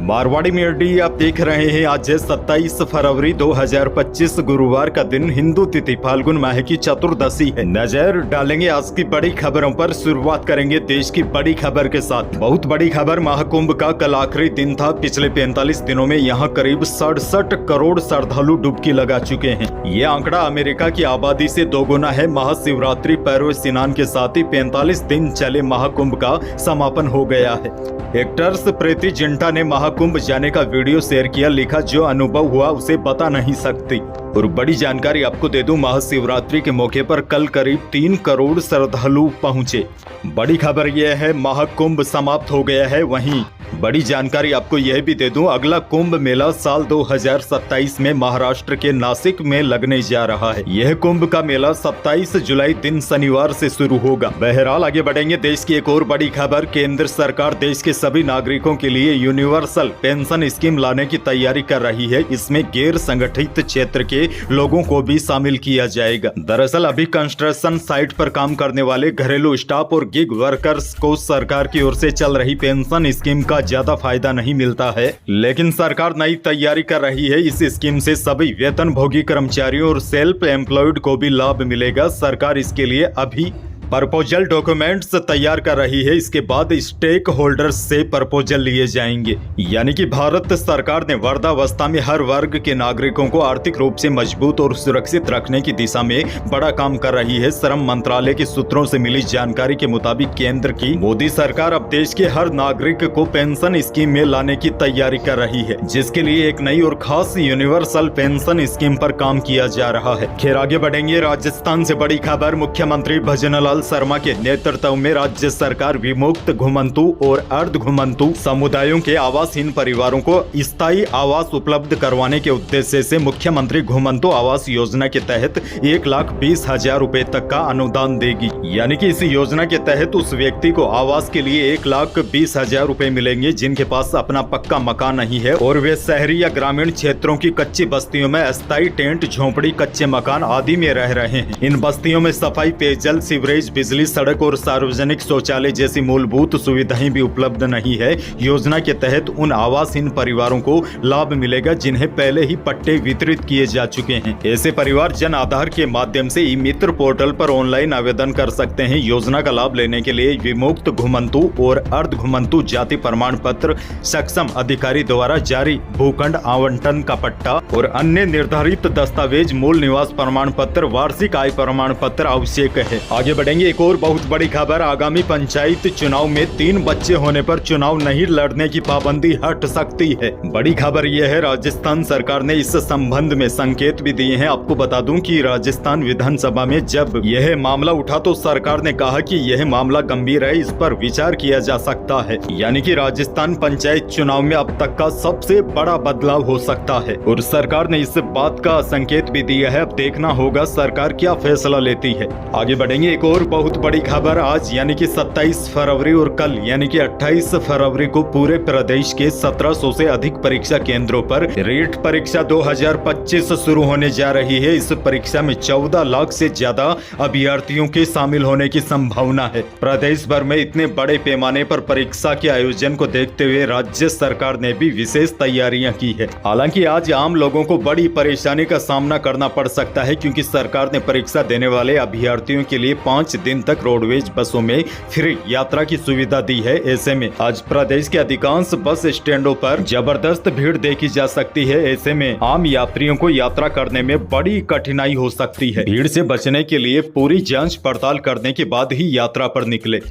Marwari media आप देख रहे हैं। आज है 27 फरवरी 2025 गुरुवार का दिन, हिंदू तिथि फाल्गुन माह की चतुर्दशी है। नजर डालेंगे आज की बड़ी खबरों पर। शुरुआत करेंगे देश की बड़ी खबर के साथ। बहुत बड़ी खबर, महाकुंभ का कल आखिरी दिन था। पिछले 45 दिनों में यहाँ करीब 67 करोड़ श्रद्धालु डुबकी लगा चुके हैं। ये आंकड़ा अमेरिका की आबादी से दोगुना है। महाशिवरात्रि पर्व स्नान के साथ ही 45 दिन चले महाकुंभ का समापन हो गया है। एक्ट्रेस प्रीति जिंटा ने महाकुंभ जाने का वीडियो शेयर किया, लिखा जो अनुभव हुआ उसे बता नहीं सकती। और बड़ी जानकारी आपको दे दूं, महाशिवरात्रि के मौके पर कल करीब 3 करोड़ श्रद्धालु पहुंचे। बड़ी खबर यह है महाकुंभ समाप्त हो गया है। वहीं बड़ी जानकारी आपको यह भी दे दूं, अगला कुंभ मेला साल 2027 में महाराष्ट्र के नासिक में लगने जा रहा है। यह कुंभ का मेला 27 जुलाई दिन शनिवार से शुरू होगा। बहरहाल आगे बढ़ेंगे। देश की एक और बड़ी खबर, केंद्र सरकार देश के सभी नागरिकों के लिए यूनिवर्सल पेंशन स्कीम लाने की तैयारी कर रही है। इसमें गैर संगठित क्षेत्र के लोगों को भी शामिल किया जाएगा। दरअसल अभी कंस्ट्रक्शन साइट पर काम करने वाले घरेलू स्टाफ और गिग वर्कर्स को सरकार की ओर से चल रही पेंशन स्कीम का ज्यादा फायदा नहीं मिलता है, लेकिन सरकार नई तैयारी कर रही है। इस स्कीम से सभी वेतनभोगी कर्मचारियों और सेल्फ एम्प्लॉयड को भी लाभ मिलेगा। सरकार इसके लिए अभी प्रपोजल डॉक्यूमेंट्स तैयार कर रही है। इसके बाद स्टेक होल्डर्स से प्रपोजल लिए जाएंगे। यानी कि भारत सरकार ने वृद्धावस्था में हर वर्ग के नागरिकों को आर्थिक रूप से मजबूत और सुरक्षित रखने की दिशा में बड़ा काम कर रही है। श्रम मंत्रालय के सूत्रों से मिली जानकारी के मुताबिक केंद्र की मोदी सरकार अब देश के हर नागरिक को पेंशन स्कीम में लाने की तैयारी कर रही है, जिसके लिए एक नई और खास यूनिवर्सल पेंशन स्कीम पर काम किया जा रहा है। खैर आगे बढ़ेंगे। राजस्थान से बड़ी खबर, मुख्यमंत्री भजनलाल शर्मा के नेतृत्व में राज्य सरकार विमुक्त, घुमंतु और अर्ध घुमंतु समुदायों के आवासहीन परिवारों को स्थायी आवास उपलब्ध करवाने के उद्देश्य से मुख्यमंत्री घुमंतु आवास योजना के तहत 1,20,000 रुपए तक का अनुदान देगी। यानी कि इस योजना के तहत उस व्यक्ति को आवास के लिए 1,20,000 रुपए मिलेंगे जिनके पास अपना पक्का मकान नहीं है और वे शहरी या ग्रामीण क्षेत्रों की कच्ची बस्तियों में अस्थायी टेंट, झोपड़ी, कच्चे मकान आदि में रह रहे हैं। इन बस्तियों में सफाई, पेयजल, सीवरेज, बिजली, सड़क और सार्वजनिक शौचालय जैसी मूलभूत सुविधाएं भी उपलब्ध नहीं है। योजना के तहत उन आवासहीन परिवारों को लाभ मिलेगा जिन्हें पहले ही पट्टे वितरित किए जा चुके हैं। ऐसे परिवार जन आधार के माध्यम से ई मित्र पोर्टल पर ऑनलाइन आवेदन कर सकते हैं। योजना का लाभ लेने के लिए विमुक्त, घुमंतु और अर्ध घुमंतु जाति प्रमाण पत्र, सक्षम अधिकारी द्वारा जारी भूखंड आवंटन का पट्टा और अन्य निर्धारित दस्तावेज, मूल निवास प्रमाण पत्र, वार्षिक आय प्रमाण पत्र आवश्यक है। आगे बढ़ेंगे। एक और बहुत बड़ी खबर, आगामी पंचायत चुनाव में 3 बच्चे होने पर चुनाव नहीं लड़ने की पाबंदी हट सकती है। बड़ी खबर यह है, राजस्थान सरकार ने इस संबंध में संकेत भी दिए हैं। आपको बता दूं कि राजस्थान विधानसभा में जब यह मामला उठा तो सरकार ने कहा कि यह मामला गंभीर है, इस पर विचार किया जा सकता है। यानी कि राजस्थान पंचायत चुनाव में अब तक का सबसे बड़ा बदलाव हो सकता है और सरकार ने इस बात का संकेत भी दिया है। अब देखना होगा सरकार क्या फैसला लेती है। आगे बढ़ेंगे। एक और बहुत बड़ी खबर, आज यानी कि 27 फरवरी और कल यानी कि 28 फरवरी को पूरे प्रदेश के 1700 से अधिक परीक्षा केंद्रों पर रीट परीक्षा 2025 शुरू होने जा रही है। इस परीक्षा में 14 लाख से ज्यादा अभ्यर्थियों के शामिल होने की संभावना है। प्रदेश भर में इतने बड़े पैमाने पर परीक्षा के आयोजन को देखते हुए राज्य सरकार ने भी विशेष तैयारियां की है। हालांकि आज आम लोगों को बड़ी परेशानी का सामना करना पड़ सकता है, क्योंकि सरकार ने परीक्षा देने वाले अभ्यर्थियों के लिए 5 दिन तक रोडवेज बसों में फ्री यात्रा की सुविधा दी है। ऐसे में आज प्रदेश के अधिकांश बस स्टैंडों पर जबरदस्त भीड़ देखी जा सकती है। ऐसे में आम यात्रियों को यात्रा करने में बड़ी कठिनाई हो सकती है। भीड़ से बचने के लिए पूरी जांच पड़ताल करने के बाद ही यात्रा पर निकले।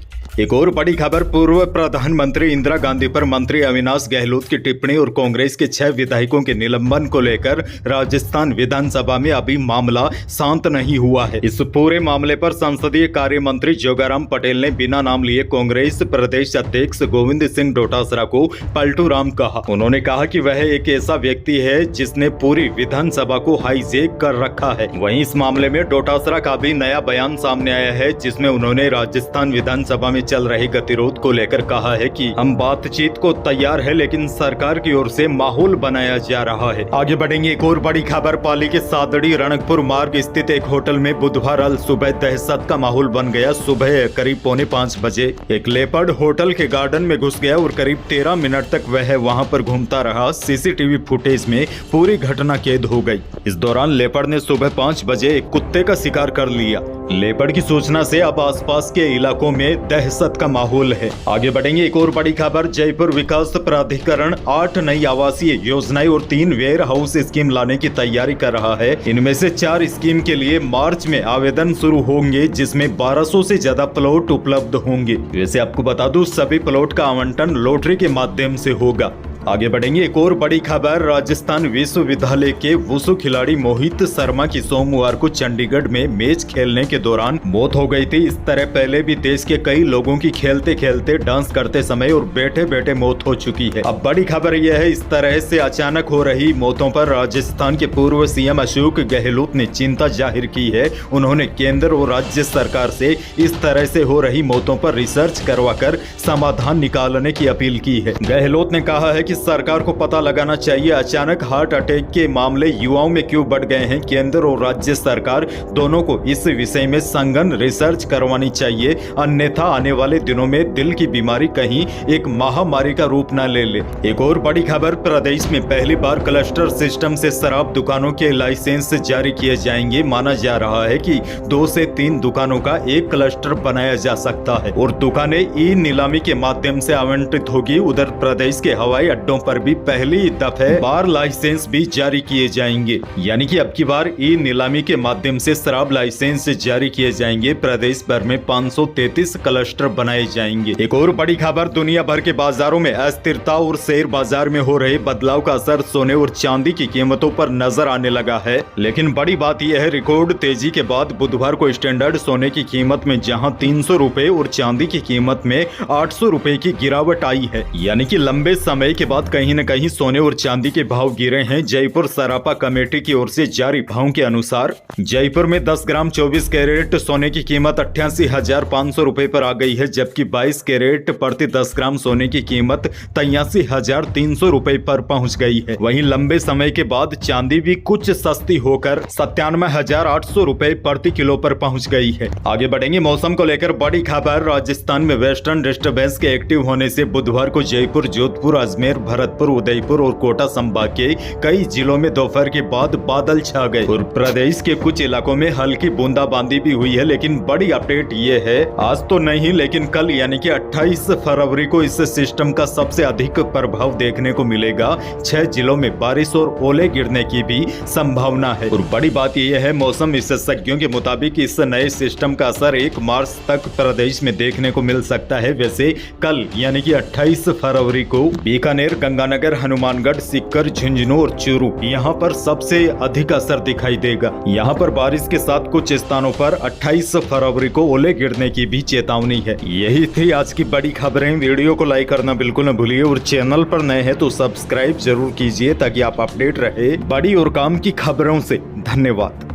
एक और बड़ी खबर, पूर्व प्रधानमंत्री इंदिरा गांधी पर मंत्री अविनाश गहलोत की टिप्पणी और कांग्रेस के 6 विधायकों के निलंबन को लेकर राजस्थान विधानसभा में अभी मामला शांत नहीं हुआ है। इस पूरे मामले पर संसदीय कार्य मंत्री जोगाराम पटेल ने बिना नाम लिए कांग्रेस प्रदेश अध्यक्ष गोविंद सिंह डोटासरा को पलटू राम कहा। उन्होंने कहा कि वह एक ऐसा व्यक्ति है जिसने पूरी विधानसभा को हाईजैक कर रखा है। वहीं इस मामले में डोटासरा का भी नया बयान सामने आया है, जिसमें उन्होंने राजस्थान विधानसभा में चल रहे गतिरोध को लेकर कहा है कि हम बातचीत को तैयार है, लेकिन सरकार की ओर से माहौल बनाया जा रहा है। आगे बढ़ेंगे। एक और बड़ी खबर, पाली के सादड़ी रणकपुर मार्ग स्थित एक होटल में बुधवार अल सुबह दहशत का माहौल माहौल बन गया। सुबह करीब 4:45 बजे एक लेपर्ड होटल के गार्डन में घुस गया और करीब 13 मिनट तक वह वहां पर घूमता रहा। सीसीटीवी फुटेज में पूरी घटना कैद हो गई। इस दौरान लेपर्ड ने सुबह 5 बजे एक कुत्ते का शिकार कर लिया। लेपर्ड की सूचना से अब आसपास के इलाकों में दहशत का माहौल है। आगे बढ़ेंगे, एक और बड़ी खबर। जयपुर विकास प्राधिकरण 8 नई आवासीय योजनाएं और 3 वेयर हाउस स्कीम लाने की तैयारी कर रहा है। इनमें से 4 स्कीम के लिए मार्च में आवेदन शुरू होंगे, जिसमें 1200 से ज्यादा प्लॉट उपलब्ध होंगे। वैसे आपको बता दूं, सभी प्लॉट का आवंटन लॉटरी के माध्यम से होगा। आगे बढ़ेंगे, एक और बड़ी खबर। राजस्थान विश्वविद्यालय के वुशु खिलाड़ी मोहित शर्मा की सोमवार को चंडीगढ़ में मैच खेलने के दौरान मौत हो गई थी। इस तरह पहले भी देश के कई लोगों की खेलते खेलते, डांस करते समय और बैठे बैठे मौत हो चुकी है। अब बड़ी खबर यह है, इस तरह से अचानक हो रही मौतों पर राजस्थान के पूर्व सीएम अशोक गहलोत ने चिंता जाहिर की है। उन्होंने केंद्र और राज्य सरकार से इस तरह से हो रही मौतों पर रिसर्च करवाकर समाधान निकालने की अपील की है। गहलोत ने कहा है कि सरकार को पता लगाना चाहिए अचानक हार्ट अटैक के मामले युवाओं में क्यों बढ़ गए हैं। केंद्र और राज्य सरकार दोनों को इस विषय में सघन रिसर्च करवानी चाहिए, अन्यथा आने वाले दिनों में दिल की बीमारी कहीं एक महामारी का रूप न ले ले। एक और बड़ी खबर, प्रदेश में पहली बार क्लस्टर सिस्टम से शराब दुकानों के लाइसेंस जारी किए जाएंगे। माना जा रहा है कि 2 से 3 दुकानों का एक क्लस्टर बनाया जा सकता है और दुकानें ई नीलामी के माध्यम से आवंटित होगी। उधर प्रदेश के हवाई अड्डों पर भी पहली दफे बार लाइसेंस भी जारी किए जाएंगे, यानी कि अब की बार ई नीलामी के माध्यम से शराब लाइसेंस जारी किए जाएंगे। प्रदेश भर में 533 क्लस्टर बनाए जाएंगे। एक और बड़ी खबर, दुनिया भर के बाजारों में अस्थिरता और शेयर बाजार में हो रहे बदलाव का असर सोने और चांदी की कीमतों पर नजर आने लगा है। लेकिन बड़ी बात यह है, रिकॉर्ड तेजी के बाद बुधवार को स्टैंडर्ड सोने की कीमत में जहां 300 रुपए और चांदी की कीमत में 800 रुपए की गिरावट आई है, यानी कि लंबे समय के बाद कहीं न कहीं सोने और चांदी के भाव गिरे हैं। जयपुर सराफा कमेटी की ओर से जारी भावों के अनुसार जयपुर में 10 ग्राम 24 कैरेट सोने की कीमत 88,500 रुपए पर आ गई है, जबकि 22 कैरेट प्रति 10 ग्राम सोने की कीमत 83,300 रुपए पर पहुंच गई है। वहीं लंबे समय के बाद चांदी भी कुछ सस्ती होकर 97,800 रुपए प्रति किलो पर पहुंच गई है। आगे बढ़ेंगे, मौसम को लेकर बड़ी खबर। राजस्थान में वेस्टर्न डिस्टर्बेंस के एक्टिव होने से बुधवार को जयपुर, जोधपुर, अजमेर, भरतपुर, उदयपुर और कोटा संभाग के कई जिलों में दोपहर के बाद बादल छा गए और प्रदेश के कुछ इलाकों में हल्की बूंदाबांदी भी हुई है। लेकिन बड़ी अपडेट ये है, आज तो नहीं लेकिन कल यानी कि 28 फरवरी को इस सिस्टम का सबसे अधिक प्रभाव देखने को मिलेगा। 6 जिलों में बारिश और ओले गिरने की भी संभावना है। और बड़ी बात यह है, मौसम विशेषज्ञों के मुताबिक इस नए सिस्टम का असर 1 मार्च तक प्रदेश में देखने को मिल सकता है। वैसे कल यानी कि 28 फरवरी को बीकानेर, गंगानगर, हनुमानगढ़, सीकर, झुंझुनू और चूरू यहाँ पर सबसे अधिक असर दिखाई देगा। यहाँ पर बारिश के साथ कुछ स्थानों पर 28 फरवरी को ओले गिरने की भी चेतावनी है। यही थी आज की बड़ी खबरें। वीडियो को लाइक करना बिल्कुल न भूलिए और चैनल पर नए हैं तो सब्सक्राइब जरूर कीजिए ताकि आप अपडेट रहे बड़ी और काम की खबरों से। धन्यवाद।